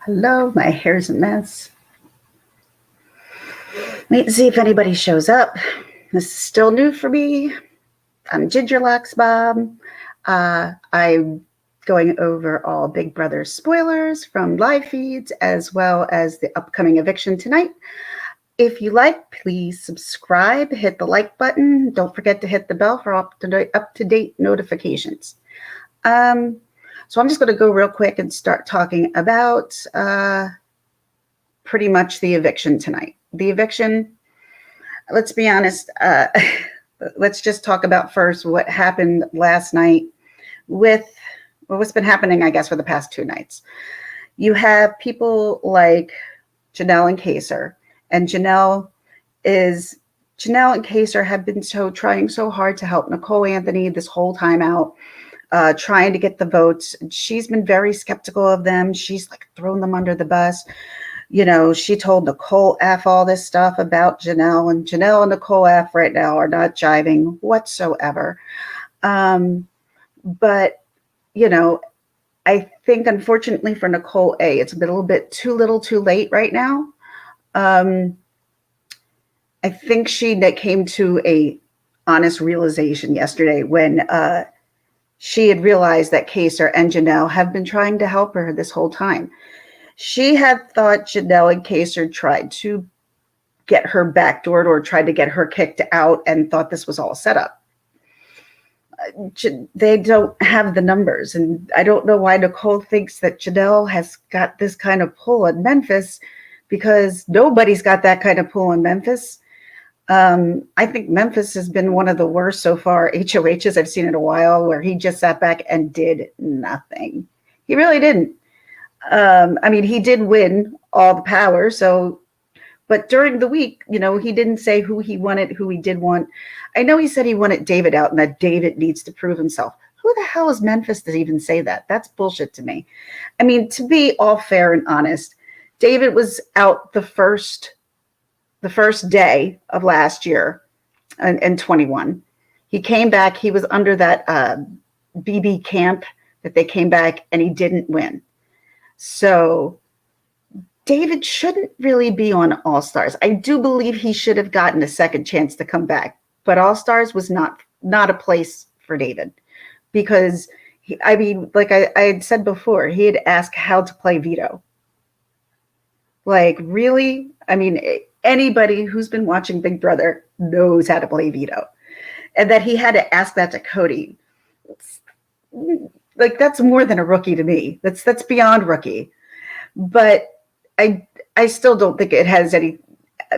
Hello, my hair's a mess. Wait to see if anybody shows up. This is still new for me. I'm Gingerlocks Bob. I'm going over all Big Brother spoilers from live feeds as well as the upcoming eviction tonight. If you like, please subscribe, hit the like button. Don't forget to hit the bell for up-to-date notifications. So I'm just going to go real quick and start talking about pretty much the eviction tonight. The eviction, let's be honest, let's just talk about first what happened last night with what's been happening, I guess, for the past 2 nights. You have people like Janelle and Kaser, and Janelle and Kaser have been trying so hard to help Nicole Anthony this whole time out, trying to get the votes. She's been very skeptical of them. She's like thrown them under the bus. You know, she told Nicole F all this stuff about Janelle, and Janelle and Nicole F right now are not jiving whatsoever. But, you know, I think unfortunately for Nicole A, it's a little bit too little too late right now. I think she came to a honest realization yesterday when she had realized that Kaser and Janelle have been trying to help her this whole time. She had thought Janelle and Kaser tried to get her backdoored or tried to get her kicked out and thought this was all set up. They don't have the numbers. And I don't know why Nicole thinks that Janelle has got this kind of pull in Memphis, because nobody's got that kind of pull in Memphis. I think Memphis has been one of the worst so far HOHs I've seen in a while, where he just sat back and did nothing. He really didn't. I mean, he did win all the power. So, but during the week, you know, he didn't say who he wanted, who he did want. I know he said he wanted David out and that David needs to prove himself. Who the hell is Memphis to even say that? That's bullshit to me. I mean, to be all fair and honest, David was out the first day of last year in 21. He came back. He was under that BB camp that they came back, and he didn't win. So David shouldn't really be on All Stars. I do believe he should have gotten a second chance to come back, but All Stars was not a place for David, because I mean, like I had said before, he had asked how to play veto. Like, really? I mean, anybody who's been watching Big Brother knows how to play veto, and that he had to ask that to Cody. Like, that's more than a rookie to me. That's beyond rookie. But I still don't think it has any.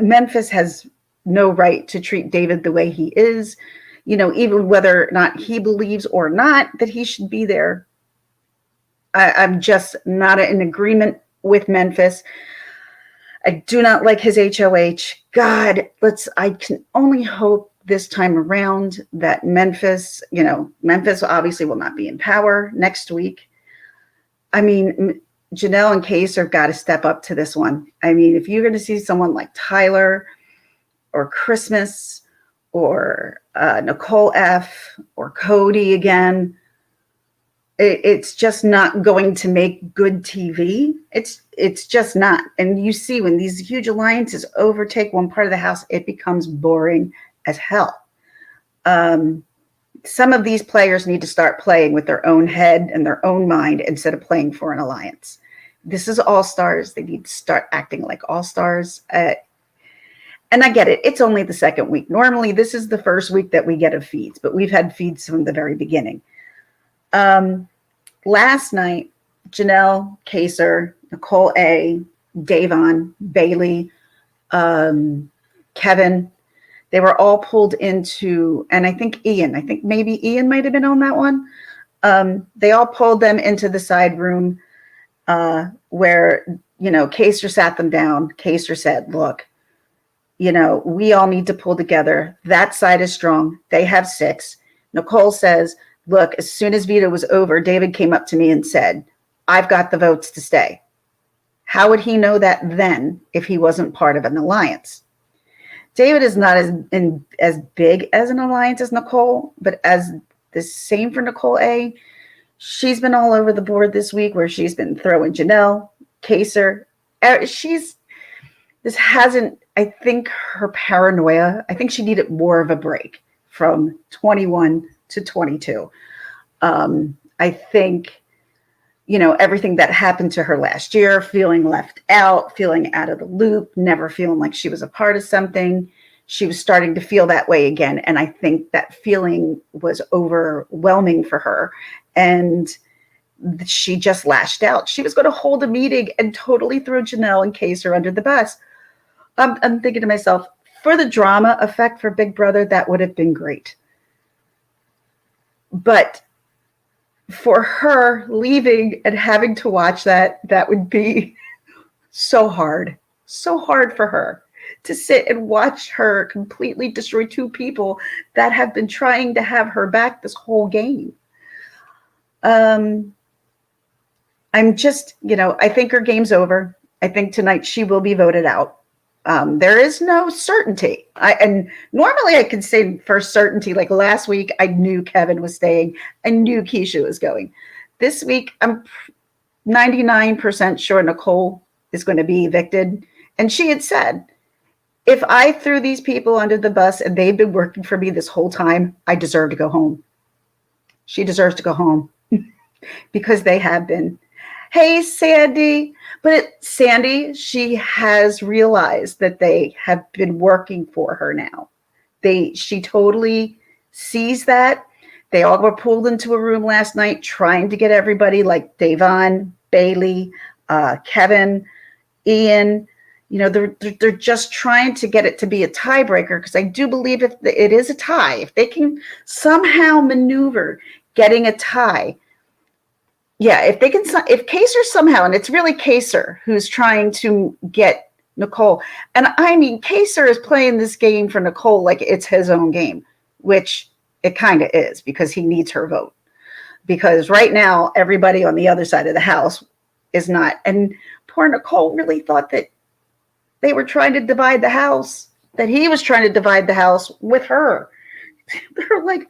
Memphis has no right to treat David the way he is. You know, even whether or not he believes or not that he should be there. I'm just not in agreement with Memphis. I do not like his HOH. God, I can only hope this time around that Memphis obviously will not be in power next week. I mean, Janelle and Kaser have got to step up to this one. I mean, if you're going to see someone like Tyler or Christmas or Nicole F or Cody again, it's just not going to make good TV. It's just not. And you see, when these huge alliances overtake one part of the house, it becomes boring as hell. Some of these players need to start playing with their own head and their own mind instead of playing for an alliance. This is All Stars. They need to start acting like All Stars. And I get it. It's only the second week. Normally, this is the first week that we get of feeds, but we've had feeds from the very beginning. Last night, Janelle, Kaser, Nicole A, Davon, Bailey, Kevin, they were all pulled into, and I think maybe Ian might have been on that one. They all pulled them into the side room where, you know, Kaser sat them down. Kaser said, look, you know, we all need to pull together. That side is strong. They have 6. Nicole says, look, as soon as veto was over, David came up to me and said, I've got the votes to stay. How would he know that then if he wasn't part of an alliance? David is not as big as an alliance as Nicole, but as the same for Nicole A. She's been all over the board this week where she's been throwing Janelle, Kaser. She's this hasn't, I think her paranoia, I think she needed more of a break from 21 to 22. I think, everything that happened to her last year, feeling left out, feeling out of the loop, never feeling like she was a part of something. She was starting to feel that way again. And I think that feeling was overwhelming for her. And she just lashed out. She was going to hold a meeting and totally throw Janelle and Kaser under the bus. I'm thinking to myself, for the drama effect for Big Brother, that would have been great. But for her leaving and having to watch that would be so hard for her to sit and watch her completely destroy two people that have been trying to have her back this whole game. I'm just, I think her game's over. I think tonight she will be voted out. There is no certainty. And normally I can say for certainty, like last week, I knew Kevin was staying. I knew Keisha was going. This week, I'm 99% sure Nicole is going to be evicted. And she had said, if I threw these people under the bus and they've been working for me this whole time, I deserve to go home. She deserves to go home because they have been. Hey, Sandy. But Sandy, she has realized that they have been working for her now. She totally sees that. They all were pulled into a room last night trying to get everybody like Davon, Bailey, Kevin, Ian. They're just trying to get it to be a tiebreaker because I do believe if it is a tie, if they can somehow maneuver getting a tie, yeah, if Kaser somehow, and it's really Kaser who's trying to get Nicole, and I mean, Kaser is playing this game for Nicole like it's his own game, which it kind of is because he needs her vote. Because right now, everybody on the other side of the house is not. And poor Nicole really thought that they were trying to divide the house, that he was trying to divide the house with her. They're like,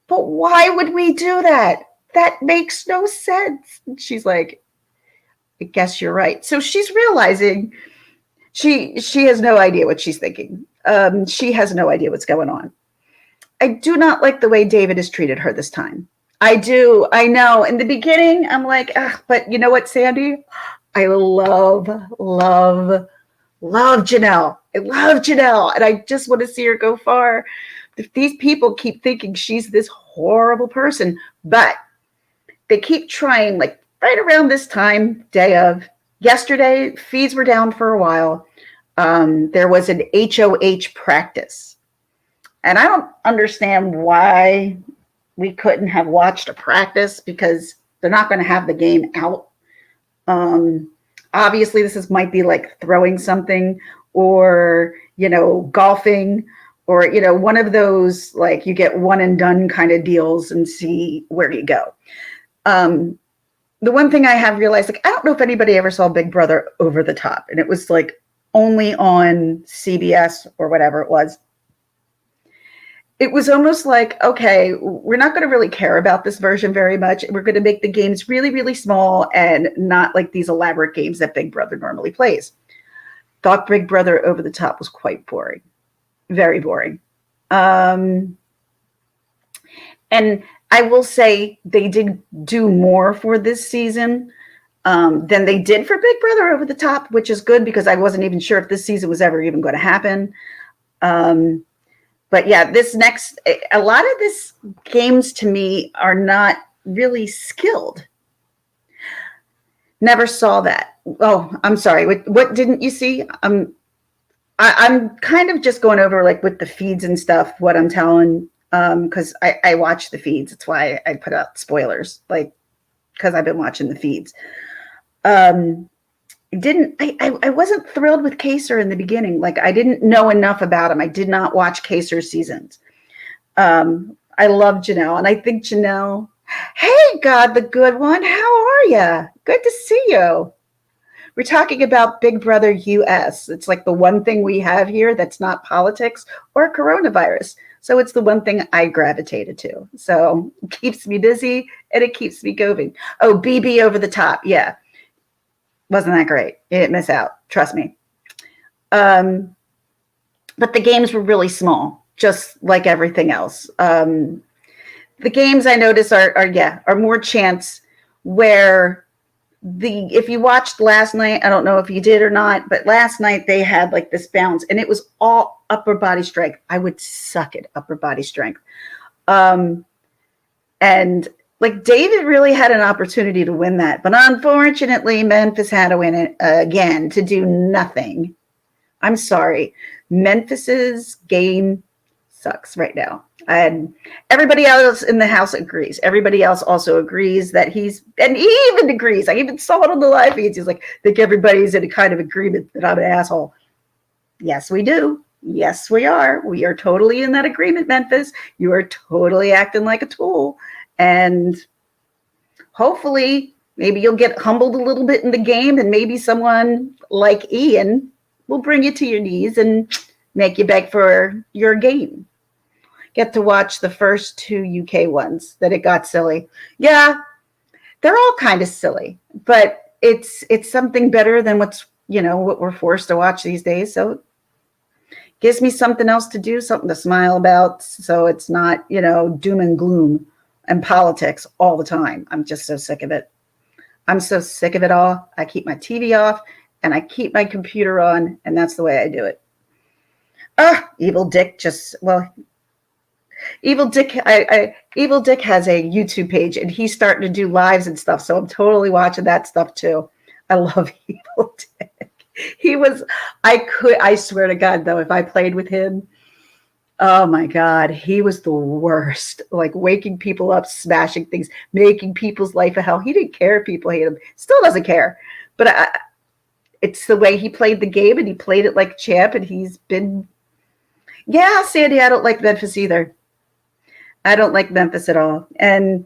but why would we do that? That makes no sense. She's like, I guess you're right. So she's realizing she has no idea what she's thinking. She has no idea what's going on. I do not like the way David has treated her this time. I do. I know. In the beginning, I'm like, but you know what, Sandy? I love Janelle. I love Janelle. And I just want to see her go far. If these people keep thinking she's this horrible person, but they keep trying, like right around this time, day of yesterday, feeds were down for a while. There was an HOH practice. And I don't understand why we couldn't have watched a practice because they're not going to have the game out. Obviously, this might be like throwing something or, golfing or, one of those, like you get one and done kind of deals and see where you go. The one thing I have realized, like, I don't know if anybody ever saw Big Brother Over the Top, and it was like only on CBS or whatever it was. It was almost like, okay, we're not going to really care about this version very much. We're going to make the games really, really small and not like these elaborate games that Big Brother normally plays. Thought Big Brother Over the Top was quite boring. Very boring. And I will say they did do more for this season than they did for Big Brother Over the Top, which is good because I wasn't even sure if this season was ever even going to happen. But yeah, a lot of this games to me are not really skilled. Never saw that. Oh, I'm sorry. What didn't you see? I'm kind of just going over like with the feeds and stuff, what I'm telling, because I watch the feeds. That's why I put out spoilers, like, because I've been watching the feeds. I wasn't thrilled with Kaser in the beginning. Like, I didn't know enough about him. I did not watch Kaser's seasons. I love Janelle, and I think Janelle, hey, God, the good one, how are you? Good to see you. We're talking about Big Brother US. It's like the one thing we have here that's not politics or coronavirus. So it's the one thing I gravitated to. So it keeps me busy and it keeps me going. Oh, BB Over the Top. Yeah. Wasn't that great? You didn't miss out. Trust me. But the games were really small, just like everything else. The games I notice are more chance where if you watched last night, I don't know if you did or not, but last night they had like this bounce and it was all upper body strength. I would suck at upper body strength. And like David really had an opportunity to win that, but unfortunately Memphis had to win it again to do nothing. I'm sorry. Memphis's game sucks right now. And everybody else in the house agrees. Everybody else also agrees that and he even agrees. I even saw it on the live feeds. He's like, I think everybody's in a kind of agreement that I'm an asshole. Yes, we do. Yes, we are. We are totally in that agreement, Memphis. You are totally acting like a tool. And hopefully, maybe you'll get humbled a little bit in the game, and maybe someone like Ian will bring you to your knees and make you beg for your game. Get to watch the first 2 UK ones that it got silly. Yeah, they're all kind of silly, but it's something better than what we're forced to watch these days. So it gives me something else to do, something to smile about. So it's not, doom and gloom and politics all the time. I'm just so sick of it. I'm so sick of it all. I keep my TV off and I keep my computer on, and that's the way I do it. Evil Dick Evil Dick has a YouTube page and he's starting to do lives and stuff. So I'm totally watching that stuff too. I love Evil Dick. I swear to God though, if I played with him, oh my God, he was the worst. Like waking people up, smashing things, making people's life a hell. He didn't care if people hate him. Still doesn't care. But it's the way he played the game, and he played it like a champ, and he's been... Yeah, Sandy, I don't like Memphis either. I don't like Memphis at all. And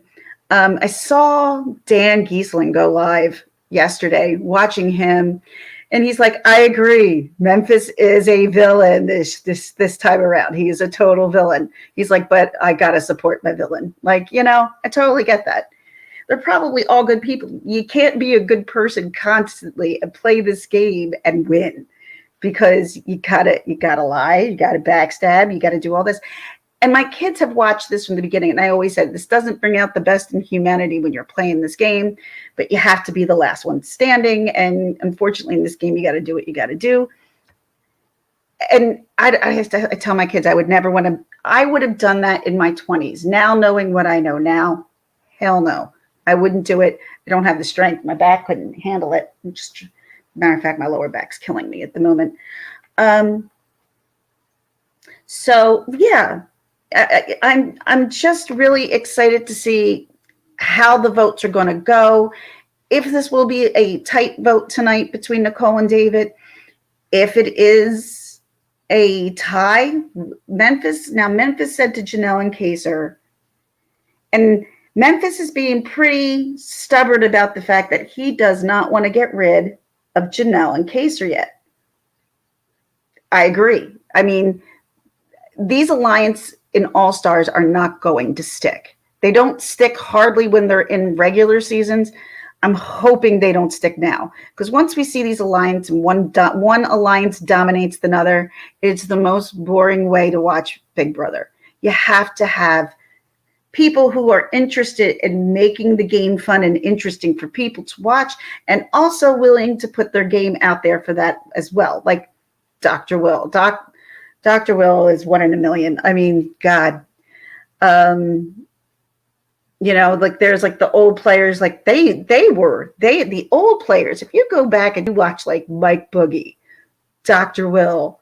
I saw Dan Giesling go live yesterday, watching him, and he's like, I agree. Memphis is a villain this time around. He is a total villain. He's like, but I got to support my villain. Like, I totally get that. They're probably all good people. You can't be a good person constantly and play this game and win, because you gotta lie, you gotta backstab, you gotta do all this. And my kids have watched this from the beginning, and I always said this doesn't bring out the best in humanity when you're playing this game, but you have to be the last one standing. And unfortunately, in this game, you got to do what you got to do. And I tell my kids I would never want to. I would have done that in my 20s. Now, knowing what I know now, hell no, I wouldn't do it. I don't have the strength. My back couldn't handle it. Matter of fact, my lower back's killing me at the moment. So yeah. I'm just really excited to see how the votes are going to go. If this will be a tight vote tonight between Nicole and David, if it is a tie, Memphis said to Janelle and Kaser, and Memphis is being pretty stubborn about the fact that he does not want to get rid of Janelle and Kaser yet. I agree. I mean, these alliance in All Stars are not going to stick. They don't stick hardly when they're in regular seasons. I'm hoping they don't stick now, because once we see these alliances and one alliance dominates another, it's the most boring way to watch Big Brother. You have to have people who are interested in making the game fun and interesting for people to watch, and also willing to put their game out there for that as well. Like Dr. Will. Dr. Will is 1 in a million. I mean, God, like there's like the old players, like the old players. If you go back and you watch like Mike Boogie, Dr. Will,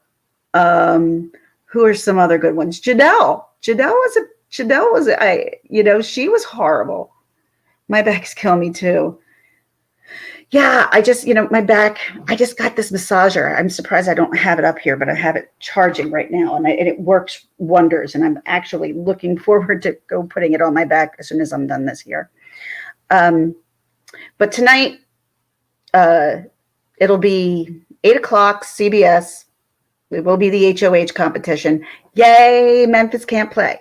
who are some other good ones? Janelle was, she was horrible. My back's killing me too. Yeah, I just, my back, I just got this massager. I'm surprised I don't have it up here, but I have it charging right now, and it works wonders. And I'm actually looking forward to go putting it on my back as soon as I'm done this here. But tonight, it'll be 8 o'clock, CBS. It will be the HOH competition. Yay, Memphis can't play.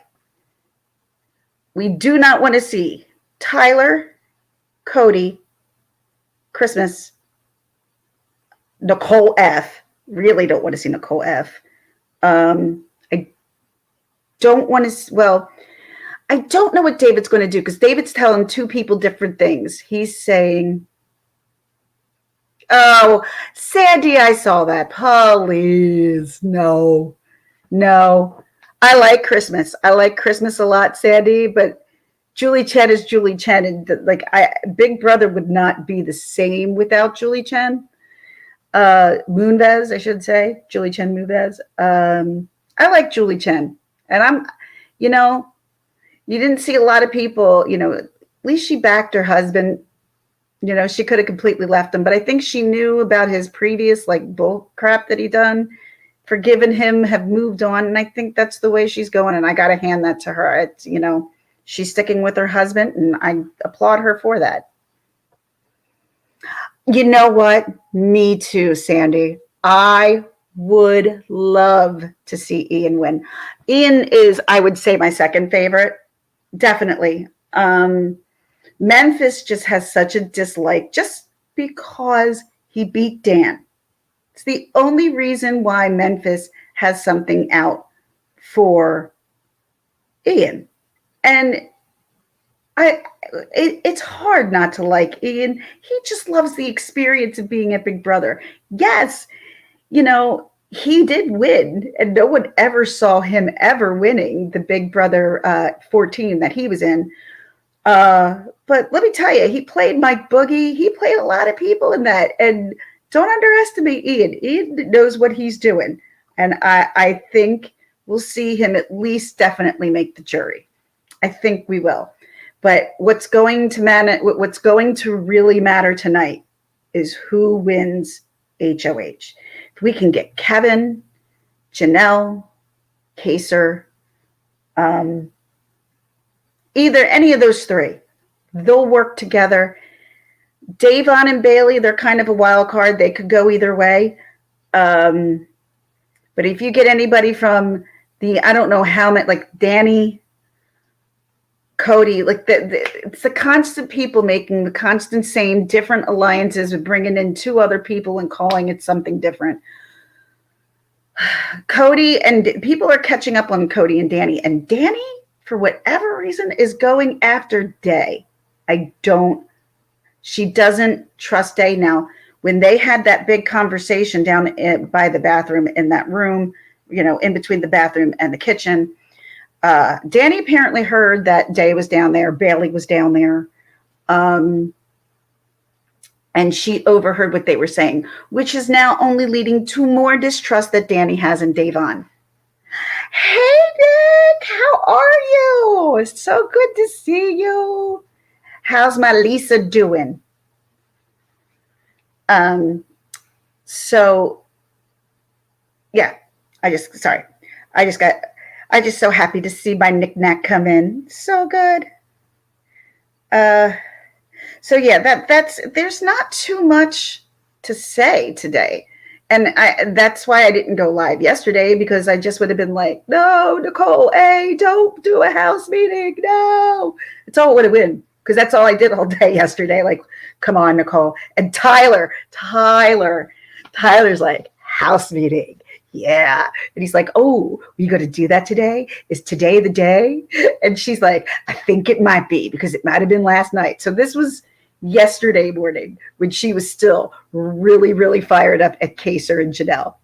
We do not want to see Tyler, Cody, Christmas, Nicole F. Really don't want to see Nicole F. I don't want to, well, I don't know what David's going to do because David's telling two people different things. He's saying, oh, Sandy, I saw that. Please, no. I like Christmas. I like Christmas a lot, Sandy, but Julie Chen is Julie Chen. And Big Brother would not be the same without Julie Chen. Moonves, I should say. Julie Chen Moonves. I like Julie Chen. And you didn't see a lot of people, at least she backed her husband. She could have completely left him, but I think she knew about his previous bull crap that he done, forgiven him, have moved on. And I think that's the way she's going. And I got to hand that to her. It's, she's sticking with her husband and I applaud her for that. You know what? Me too, Sandy. I would love to see Ian win. Ian is, I would say, my second favorite. Definitely. Memphis just has such a dislike just because he beat Dan. It's the only reason why Memphis has something out for Ian. And it's hard not to like Ian. He just loves the experience of being at Big Brother. Yes, he did win, and no one ever saw him ever winning the Big Brother 14 that he was in. But let me tell you, he played Mike Boogie. He played a lot of people in that. And don't underestimate Ian. Ian knows what he's doing. And I think we'll see him at least definitely make the jury. I think we will. But what's going to really matter tonight is who wins HOH. If we can get Kevin, Janelle, Kaser, either any of those three, they'll work together. Davon and Bailey, they're kind of a wild card. They could go either way. But if you get anybody from I don't know how many, Danny, Cody, it's the constant people making the constant same different alliances with bringing in two other people and calling it something different. Cody and people are catching up on Cody and Danny. And Danny, for whatever reason, is going after Day. She doesn't trust Day. Now, when they had that big conversation down by the bathroom in that room, in between the bathroom and the kitchen, Danny apparently heard that Day was down there. Bailey was down there. And she overheard what they were saying, which is now only leading to more distrust that Danny has in Davon. Hey, Nick, how are you? It's so good to see you. How's my Lisa doing? So, yeah, I just so happy to see my knick-knack come in. So good. So yeah, there's not too much to say today. And that's why I didn't go live yesterday, because I just would have been like, no, Nicole, don't do a house meeting. No. It's all it would have been, because that's all I did all day yesterday. Like, come on, Nicole. And Tyler's like, house meeting. Yeah. And he's like, oh, you got to do that today? Is today the day? And she's like, I think it might be, because it might have been last night. So this was yesterday morning when she was still really, really fired up at Kaser and Janelle.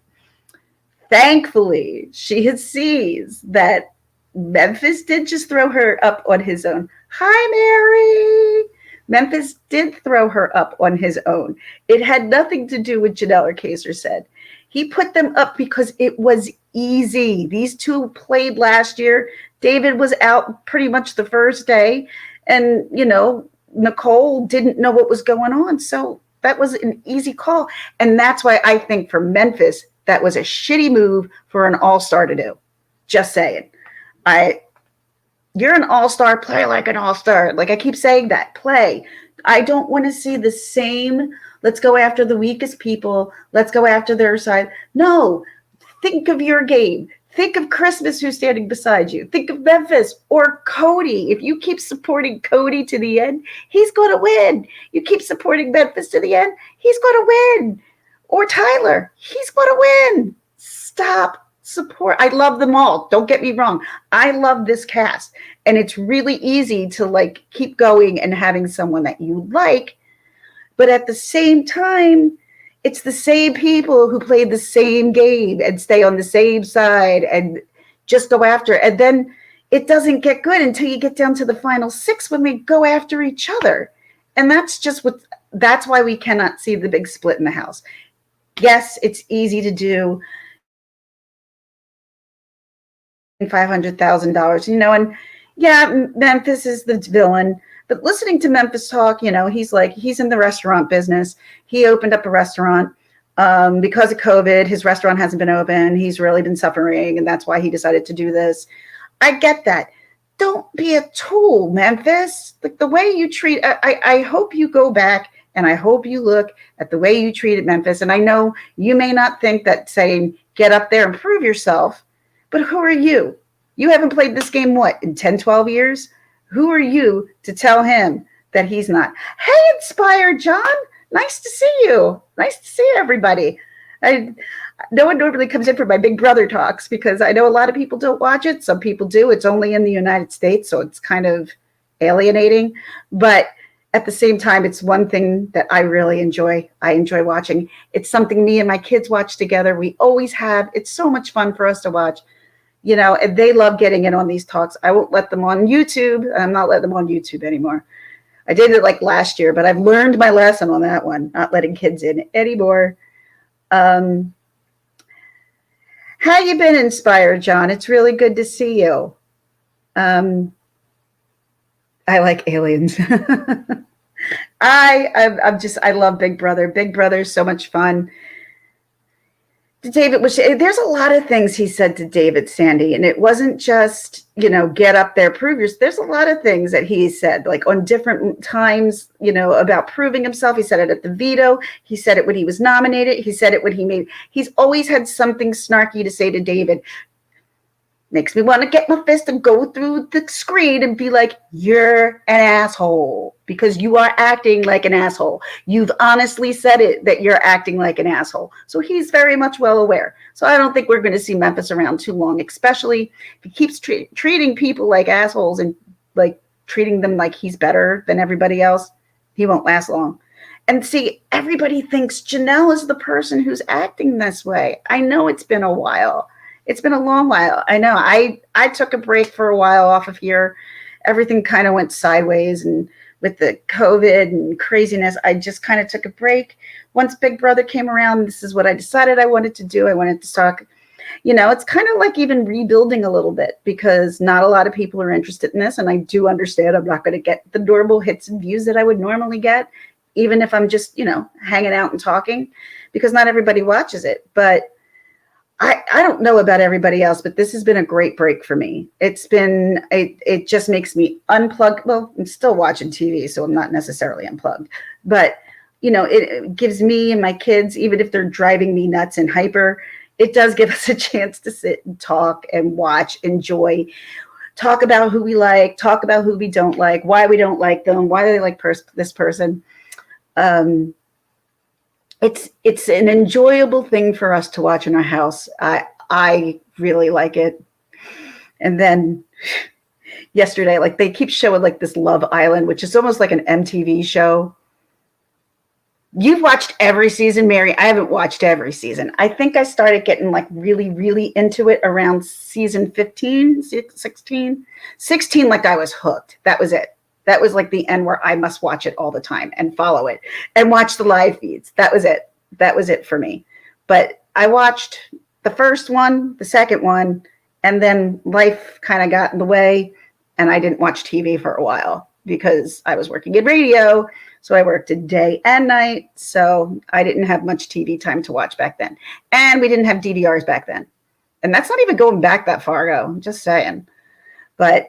Thankfully, she sees that Memphis did just throw her up on his own. Hi, Mary. Memphis did throw her up on his own. It had nothing to do with Janelle or Kaser said. He put them up because it was easy. These two played last year. David was out pretty much the first day. And, Nicole didn't know what was going on. So that was an easy call. And that's why I think for Memphis, that was a shitty move for an all-star to do. Just saying. You're an all-star, play like an all-star. Like I keep saying that, play. I don't want to see the same, let's go after the weakest people. Let's go after their side. No, Think of your game. Think of Christmas, who's standing beside you. Think of Memphis or Cody. If you keep supporting Cody to the end, he's going to win. You keep supporting Memphis to the end, he's going to win. Or Tyler, he's going to win. Stop support. I love them all. Don't get me wrong. I love this cast. And it's really easy to like keep going and having someone that you like. But at the same time, it's the same people who play the same game and stay on the same side and just go after. And then it doesn't get good until you get down to the final 6 when we go after each other. And that's why we cannot see the big split in the house. Yes, it's easy to do. $500,000, and yeah, Memphis is the villain. But listening to Memphis talk, he's in the restaurant business. He opened up a restaurant because of COVID. His restaurant hasn't been open. He's really been suffering, and that's why he decided to do this. I get that. Don't be a tool, Memphis. Like the way you treat, I hope you go back and I hope you look at the way you treated Memphis. And I know you may not think that saying get up there and prove yourself, but who are you? You haven't played this game, in 10, 12 years? Who are you to tell him that he's not? Hey, Inspired John. Nice to see you. Nice to see everybody. No one normally comes in for my Big Brother talks because I know a lot of people don't watch it. Some people do. It's only in the United States, so it's kind of alienating. But at the same time, it's one thing that I really enjoy. I enjoy watching. It's something me and my kids watch together. We always have. It's so much fun for us to watch. And they love getting in on these talks. I won't let them on YouTube. I'm not letting them on YouTube anymore. I did it like last year, but I've learned my lesson on that one, not letting kids in anymore. How you been, Inspired John? It's really good to see you. I like aliens. I love Big Brother. Big Brother is so much fun. David, there's a lot of things he said to David, Sandy, and it wasn't just, get up there, prove yourself. There's a lot of things that he said, like on different times, about proving himself. He said it at the veto. He said it when he was nominated. He said it when he made. He's always had something snarky to say to David. Makes me want to get my fist and go through the screen and be like, you're an asshole because you are acting like an asshole. You've honestly said it that you're acting like an asshole. So he's very much well aware. So I don't think we're going to see Memphis around too long, especially if he keeps treating people like assholes and like treating them like he's better than everybody else. He won't last long. And see, everybody thinks Janelle is the person who's acting this way. I know it's been a while. It's been a long while. I know. I took a break for a while off of here. Everything kind of went sideways, and with the COVID and craziness, I just kind of took a break. Once Big Brother came around, this is what I decided I wanted to do. I wanted to talk. It's kind of like even rebuilding a little bit because not a lot of people are interested in this, and I do understand I'm not going to get the normal hits and views that I would normally get, even if I'm just, hanging out and talking, because not everybody watches it. But I don't know about everybody else, but this has been a great break for me. It just makes me unplug. Well, I'm still watching TV, so I'm not necessarily unplugged. But, it gives me and my kids, even if they're driving me nuts and hyper, it does give us a chance to sit and talk and watch, enjoy, talk about who we like, talk about who we don't like, why we don't like them, why do they like this person. It's an enjoyable thing for us to watch in our house. I really like it. And then yesterday, like they keep showing like this Love Island, which is almost like an MTV show. You've watched every season, Mary. I haven't watched every season. I think I started getting like really, really into it around season 15, 16. Like I was hooked. That was it. That was like the end where I must watch it all the time and follow it and watch the live feeds. That was it. That was it for me. But I watched the first one, the second one, and then life kind of got in the way and I didn't watch TV for a while because I was working in radio. So I worked day and night. So I didn't have much TV time to watch back then. And we didn't have DVRs back then. And that's not even going back that far ago. I'm just saying. But,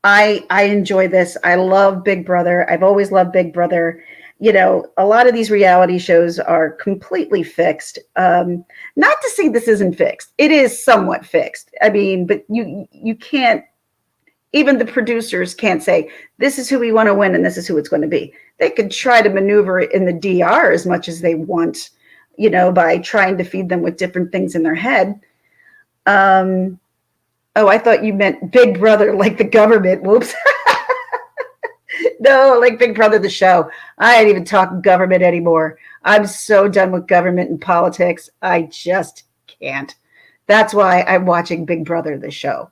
I enjoy this. I love Big Brother. I've always loved Big Brother. a lot of these reality shows are completely fixed. Not to say this isn't fixed. It is somewhat fixed. I mean, but you can't, even the producers can't say, this is who we want to win and this is who it's going to be. They could try to maneuver it in the DR as much as they want, by trying to feed them with different things in their head. Oh, I thought you meant Big Brother, like the government. Whoops. No, like Big Brother, the show. I ain't even talking government anymore. I'm so done with government and politics. I just can't. That's why I'm watching Big Brother, the show.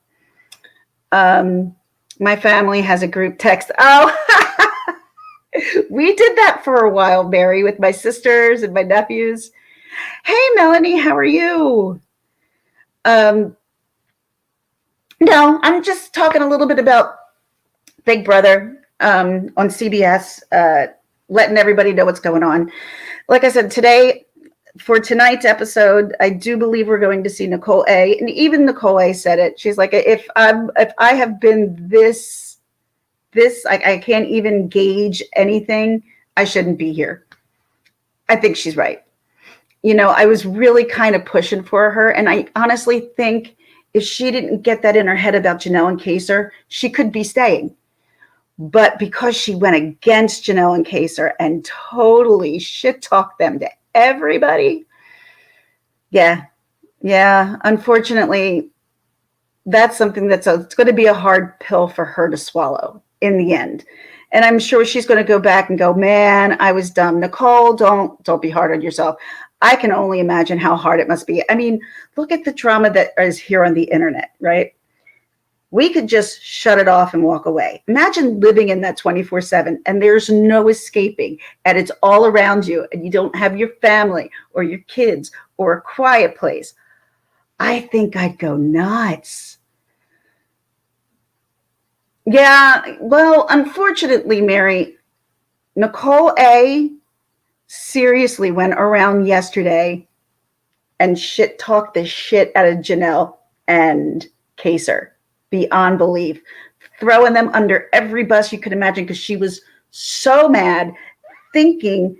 My family has a group text. Oh, we did that for a while, Mary, with my sisters and my nephews. Hey, Melanie, how are you? No, I'm just talking a little bit about Big Brother on CBS, letting everybody know what's going on. Like I said, for tonight's episode, I do believe we're going to see Nicole A. And even Nicole A. said it. She's like, if I have been this, I can't even gauge anything, I shouldn't be here. I think she's right. I was really kind of pushing for her. And I honestly think if she didn't get that in her head about Janelle and Kaser, she could be staying. But because she went against Janelle and Kaser and totally shit-talked them to everybody, yeah, unfortunately, that's something it's going to be a hard pill for her to swallow in the end. And I'm sure she's going to go back and go, man, I was dumb. Nicole, don't be hard on yourself. I can only imagine how hard it must be. I mean, look at the drama that is here on the internet, right? We could just shut it off and walk away. Imagine living in that 24/7 and there's no escaping and it's all around you and you don't have your family or your kids or a quiet place. I think I'd go nuts. Yeah, well, unfortunately, Mary, Nicole A. seriously went around yesterday and talked the shit out of Janelle and Kaser. Beyond belief, throwing them under every bus you could imagine because she was so mad, thinking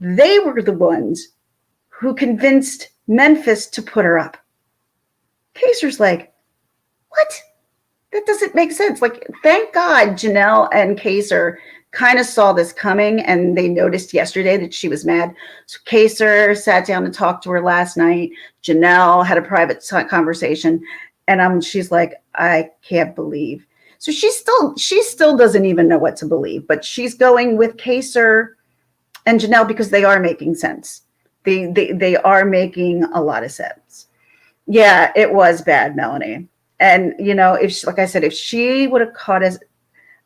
they were the ones who convinced Memphis to put her up. Kaser's like, what? That doesn't make sense. Like, thank God Janelle and Kaser kind of saw this coming and they noticed yesterday that she was mad. So Kaser sat down and talked to her last night. Janelle had a private conversation. And she's like, I can't believe. So she still doesn't even know what to believe, but she's going with Kaser and Janelle because they are making sense. They are making a lot of sense. Yeah, it was bad, Melanie. And like I said, if she would have caught us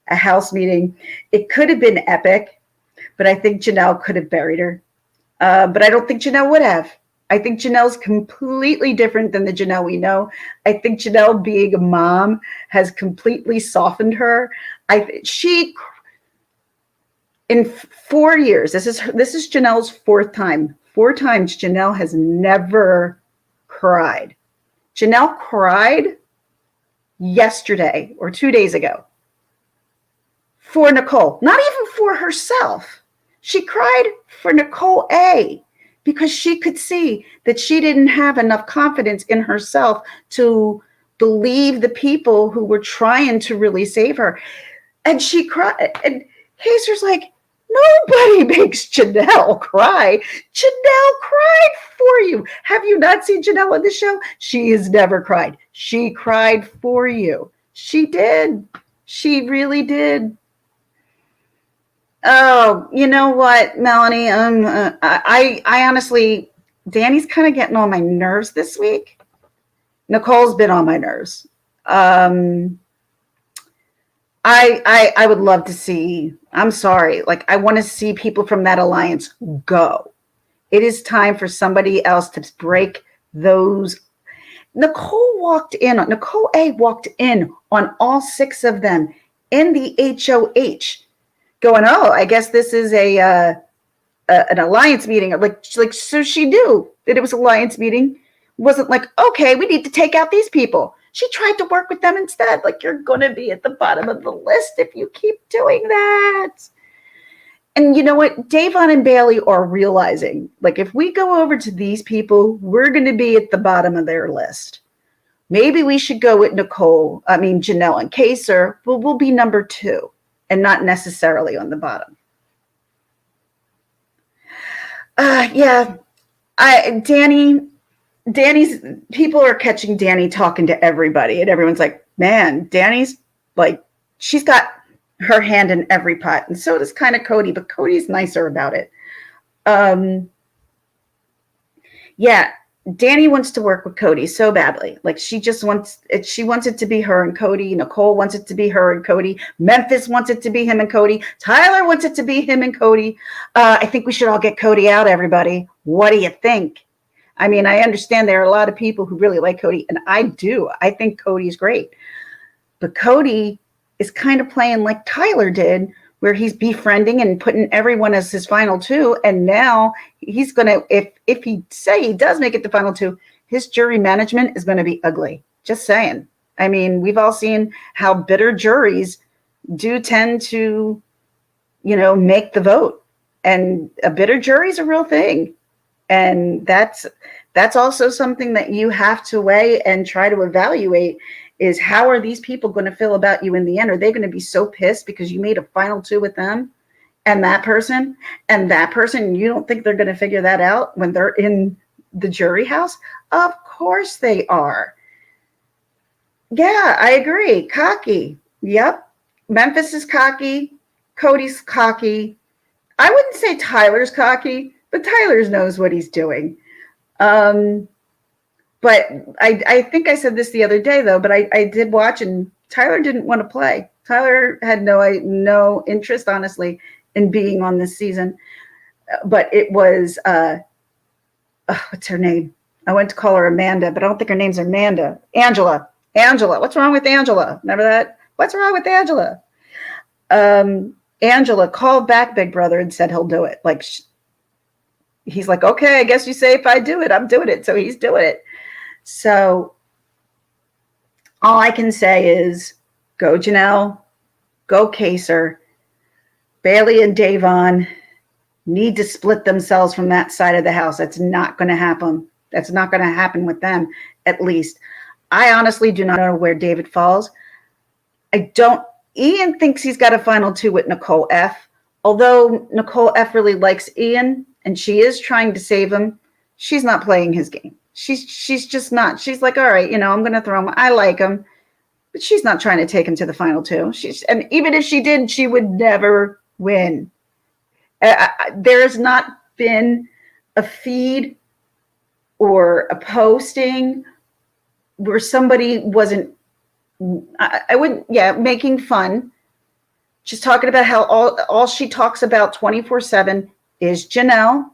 a house meeting, it could have been epic. But I think Janelle could have buried her. But I don't think Janelle would have. I think Janelle's completely different than the Janelle we know. I think Janelle being a mom has completely softened her. In 4 years, this is Janelle's fourth time. 4 times Janelle has never cried. Janelle cried yesterday or 2 days ago for Nicole, not even for herself. She cried for Nicole A. because she could see that she didn't have enough confidence in herself to believe the people who were trying to really save her. And she cried. And Kaser's like, nobody makes Janelle cry. Janelle cried for you. Have you not seen Janelle on the show? She has never cried. She cried for you. She did. She really did. Oh, you know what, Melanie? I honestly, Danny's kind of getting on my nerves this week. Nicole's been on my nerves. I would love to see. I'm sorry. Like, I want to see people from that alliance go. It is time for somebody else to break those. Nicole A walked in on all 6 of them in the HOH. Going, oh, I guess this is an alliance meeting. Like, so she knew that it was an alliance meeting. It wasn't like, okay, we need to take out these people. She tried to work with them instead. Like, you're going to be at the bottom of the list if you keep doing that. And you know what? Davon and Bailey are realizing, like, if we go over to these people, we're going to be at the bottom of their list. Maybe we should go with Janelle and Kaser, but we'll be number 2 and not necessarily on the bottom. Yeah, Danny's people are catching Danny talking to everybody, and everyone's like, man, Danny's like, she's got her hand in every pot, and so does kind of Cody, but Cody's nicer about it. Yeah, Danny wants to work with Cody so badly. Like, she wants it to be her and Cody. Nicole wants it to be her and Cody. Memphis wants it to be him and Cody. Tyler wants it to be him and Cody. I think we should all get Cody out, everybody. What do you think? I mean, I understand there are a lot of people who really like Cody, and I do. I think Cody's great. But Cody is kind of playing like Tyler did, where he's befriending and putting everyone as his final 2. And now he's going to, if he does make it to final 2, his jury management is going to be ugly. Just saying. I mean, we've all seen how bitter juries do tend to, make the vote. And a bitter jury is a real thing. And that's also something that you have to weigh and try to evaluate, is how are these people going to feel about you in the end? Are they going to be so pissed because you made a final 2 with them and that person, you don't think they're going to figure that out when they're in the jury house? Of course they are. Yeah, I agree. Cocky. Yep. Memphis is cocky. Cody's cocky. I wouldn't say Tyler's cocky, but Tyler knows what he's doing. But I think I said this the other day, though, but I did watch, and Tyler didn't want to play. Tyler had no interest, honestly, in being on this season. But it was, what's her name? I went to call her Amanda, but I don't think her name's Amanda. Angela. What's wrong with Angela? Remember that? What's wrong with Angela? Angela called back Big Brother and said he'll do it. Like, he's like, okay, I guess you say if I do it, I'm doing it. So he's doing it. So all I can say is go Janelle, go Kaser. Bailey and Davon need to split themselves from that side of the house. That's not going to happen. That's not going to happen with them, at least. I honestly do not know where David falls. Ian thinks he's got a final 2 with Nicole F. Although Nicole F really likes Ian and she is trying to save him, she's not playing his game. She's just not. She's like, all right, I'm going to throw him. I like him, but she's not trying to take him to the final 2. And even if she did, she would never win. There has not been a feed or a posting where somebody wasn't, making fun, just talking about how all she talks about 24/7 is Janelle.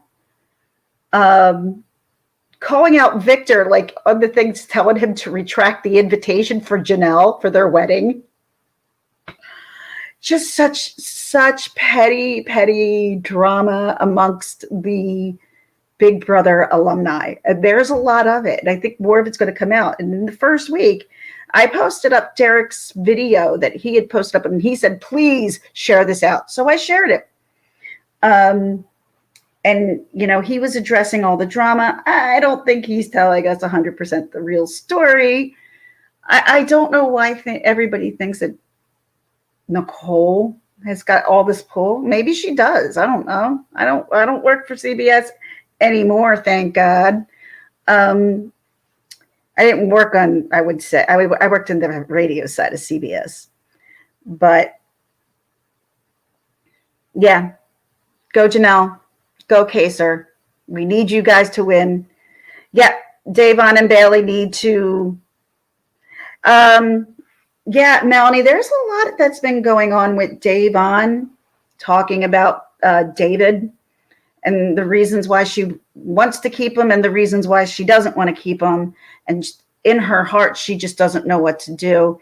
Calling out Victor, like other things, telling him to retract the invitation for Janelle for their wedding. Just such petty drama amongst the Big Brother alumni. There's a lot of it. And I think more of it's going to come out. And in the first week, I posted up Derek's video that he had posted up, and he said, please share this out. So I shared it. And, he was addressing all the drama. I don't think he's telling us 100% the real story. I don't know why everybody thinks that Nicole has got all this pull. Maybe she does. I don't know. I don't work for CBS anymore, thank God. I didn't work on, I would say, I worked in the radio side of CBS. But, yeah, go Janelle. Go Kaser. We need you guys to win. Yeah, Davon and Bailey need to. Yeah, Melanie, there's a lot that's been going on with Davon talking about David and the reasons why she wants to keep him and the reasons why she doesn't want to keep him. And in her heart, she just doesn't know what to do.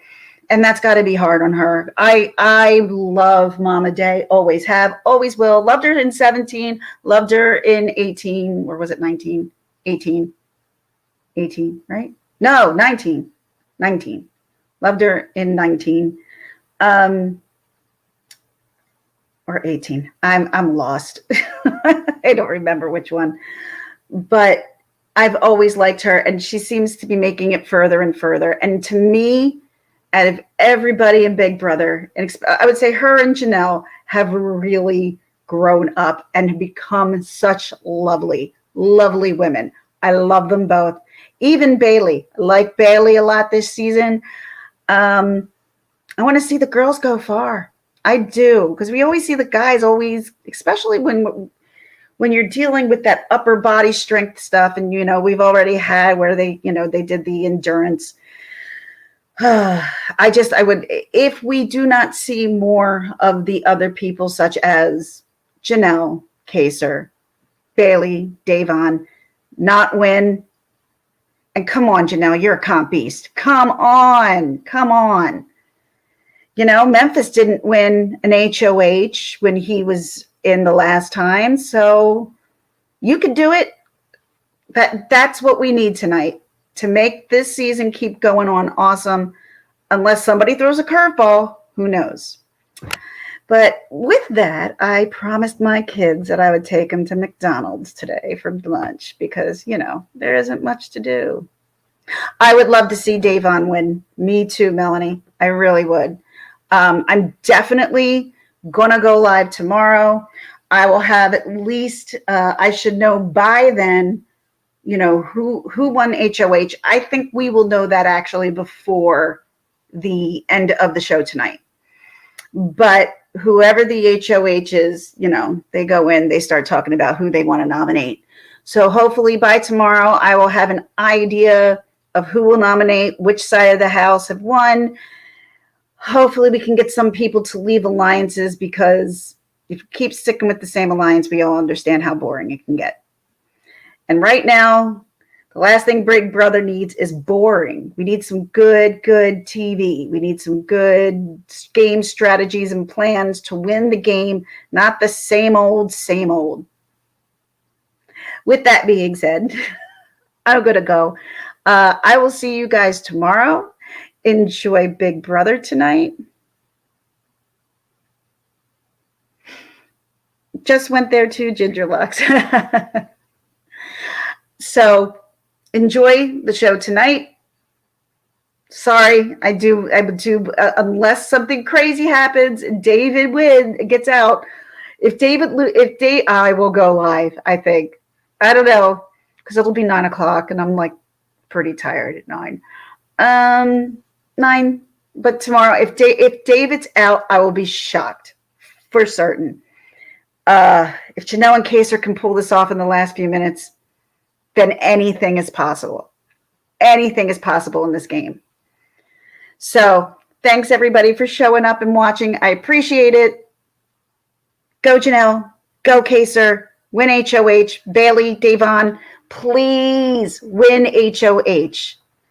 And that's got to be hard on her. I love Mama Day, always have, always will. Loved her in 17, loved her in 18, or was it 19? 18, right? No, 19. Loved her in 19. or 18. I'm lost. I don't remember which one. But I've always liked her, and she seems to be making it further and further. And to me, out of everybody in Big Brother, and I would say her and Janelle have really grown up and become such lovely, lovely women. I love them both. Even Bailey. I like Bailey a lot this season. I want to see the girls go far. I do, because we always see the guys always, especially when you're dealing with that upper body strength stuff, and we've already had where they did the endurance. I would, if we do not see more of the other people such as Janelle, Kaser, Bailey, Davon, not win. And come on, Janelle, you're a comp beast. Come on. Memphis didn't win an HOH when he was in the last time, so you could do it. That's what we need tonight to make this season keep going on awesome, unless somebody throws a curveball. Who knows? But with that, I promised my kids that I would take them to McDonald's today for lunch because, there isn't much to do. I would love to see Davon win. Me too, Melanie. I really would. I'm definitely going to go live tomorrow. I will have at least, I should know by then, who won HOH. I think we will know that actually before the end of the show tonight. But whoever the HOH is, they go in, they start talking about who they want to nominate. So hopefully by tomorrow, I will have an idea of who will nominate, which side of the house have won. Hopefully we can get some people to leave alliances, because if you keep sticking with the same alliance, we all understand how boring it can get. And right now, the last thing Big Brother needs is boring. We need some good TV. We need some good game strategies and plans to win the game, not the same old. With that being said, I'm going to go. I will see you guys tomorrow. Enjoy Big Brother tonight. Just went there too, Ginger Lux. So enjoy the show tonight. Sorry, I would do unless something crazy happens and David gets out. I will go live. I think. I don't know, because it'll be 9:00 and I'm like pretty tired at 9. 9. But tomorrow, if David's out, I will be shocked for certain. If Janelle and Kaser can pull this off in the last few minutes, then anything is possible. Anything is possible in this game. So thanks everybody for showing up and watching. I appreciate it. Go Janelle. Go Kaser. Win HOH. Bailey, Davon, please win HOH.